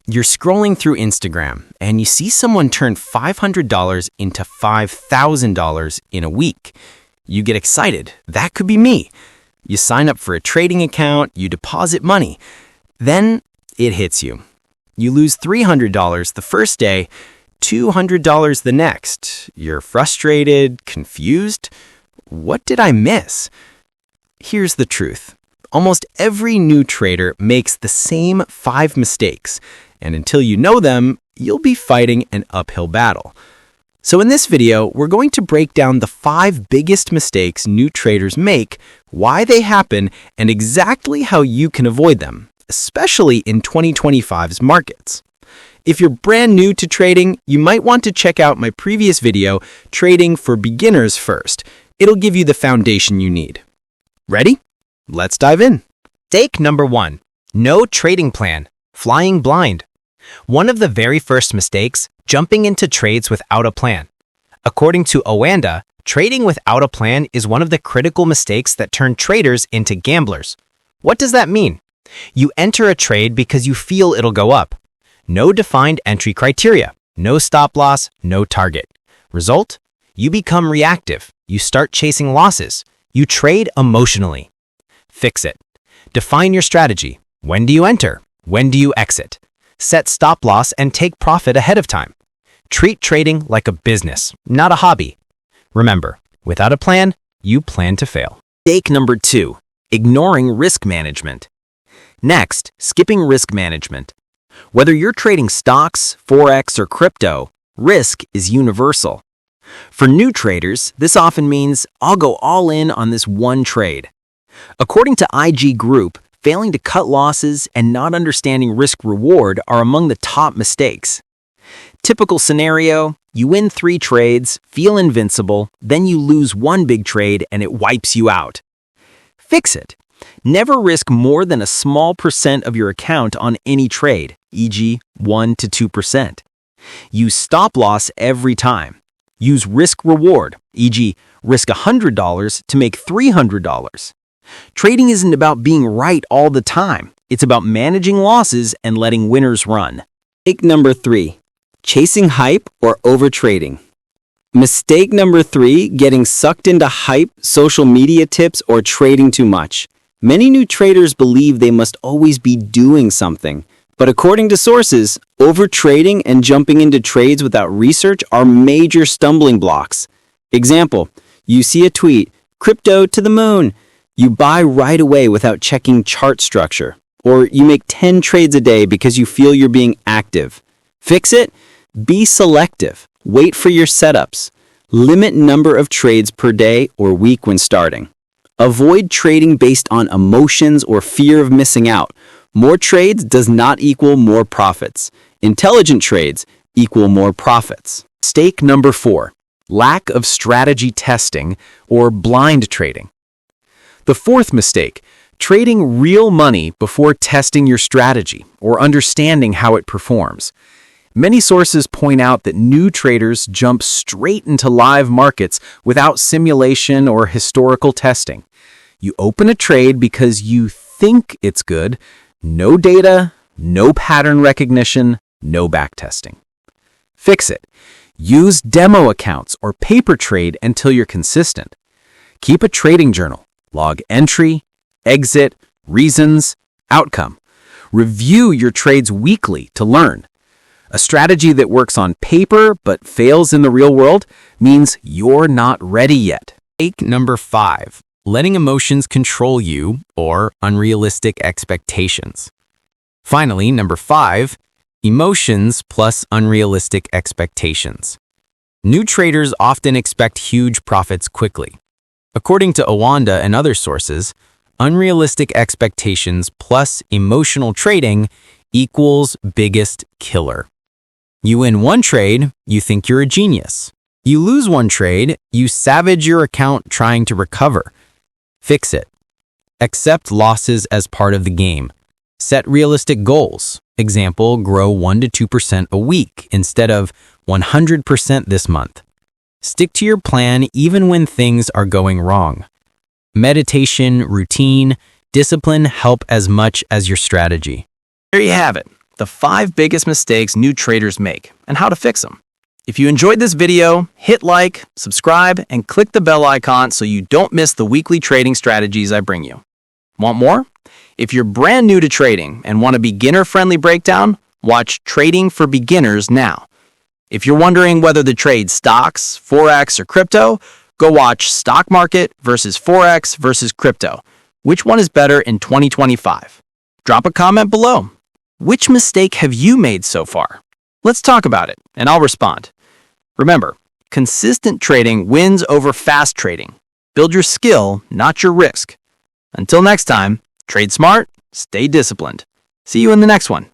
You're scrolling through Instagram and you see someone turn $500 into $5,000 in a week. You get excited. That could be me. You sign up for a trading account, you deposit money. Then it hits you. You lose $300 the first day, $200 the next. You're frustrated, confused. What did I miss? Here's the truth. Almost every new trader makes the same 5 mistakes, and until you know them, you'll be fighting an uphill battle. So in this video, we're going to break down the 5 biggest mistakes new traders make, why they happen, and exactly how you can avoid them, especially in 2025's markets. If you're brand new to trading, you might want to check out my previous video, Trading for Beginners First. It'll give you the foundation you need. Ready? Let's dive in. Mistake number 1. No trading plan. Flying blind. One of the very first mistakes, jumping into trades without a plan. According to Oanda, trading without a plan is one of the critical mistakes that turn traders into gamblers. What does that mean? You enter a trade because you feel it'll go up. No defined entry criteria, no stop loss, no target. Result? You become reactive. You start chasing losses. You trade emotionally. Fix it. Define your strategy. When do you enter? When do you exit? Set stop loss and take profit ahead of time. Treat trading like a business, not a hobby. Remember, without a plan, you plan to fail. Mistake number 2. Ignoring risk management. Next, skipping risk management. Whether you're trading stocks, Forex, or crypto, risk is universal. For new traders, this often means I'll go all in on this one trade. According to IG Group, failing to cut losses and not understanding risk-reward are among the top mistakes. Typical scenario, you win 3 trades, feel invincible, then you lose one big trade and it wipes you out. Fix it. Never risk more than a small percent of your account on any trade, e.g. 1 to 2%. Use stop loss every time. Use risk-reward, e.g. risk $100 to make $300. Trading isn't about being right all the time. It's about managing losses and letting winners run. Mistake number 3. Chasing hype or overtrading. Mistake number 3, getting sucked into hype, social media tips, or trading too much. Many new traders believe they must always be doing something. But according to sources, overtrading and jumping into trades without research are major stumbling blocks. Example, you see a tweet, crypto to the moon. You buy right away without checking chart structure. Or you make 10 trades a day because you feel you're being active. Fix it? Be selective. Wait for your setups. Limit number of trades per day or week when starting. Avoid trading based on emotions or fear of missing out. More trades does not equal more profits. Intelligent trades equal more profits. Mistake number 4. Lack of strategy testing or blind trading. The 4th mistake, trading real money before testing your strategy or understanding how it performs. Many sources point out that new traders jump straight into live markets without simulation or historical testing. You open a trade because you think it's good. No data, no pattern recognition, no backtesting. Fix it. Use demo accounts or paper trade until you're consistent. Keep a trading journal. Log entry, exit, reasons, outcome. Review your trades weekly to learn. A strategy that works on paper but fails in the real world means you're not ready yet. Mistake number 5. Letting emotions control you or unrealistic expectations. Finally, number 5. Emotions plus unrealistic expectations. New traders often expect huge profits quickly. According to Oanda and other sources, unrealistic expectations plus emotional trading equals biggest killer. You win one trade, you think you're a genius. You lose one trade, you savage your account trying to recover. Fix it. Accept losses as part of the game. Set realistic goals. Example, grow 1 to 2% a week instead of 100% this month. Stick to your plan even when things are going wrong. Meditation, routine, discipline help as much as your strategy. There you have it. the 5 biggest mistakes new traders make and how to fix them. If you enjoyed this video, hit like, subscribe, and click the bell icon so you don't miss the weekly trading strategies I bring you. Want more? If you're brand new to trading and want a beginner-friendly breakdown, watch Trading for Beginners now. If you're wondering whether to trade stocks, Forex, or crypto, go watch Stock Market versus Forex versus Crypto. Which one is better in 2025? Drop a comment below. Which mistake have you made so far? Let's talk about it, and I'll respond. Remember, consistent trading wins over fast trading. Build your skill, not your risk. Until next time, trade smart, stay disciplined. See you in the next one.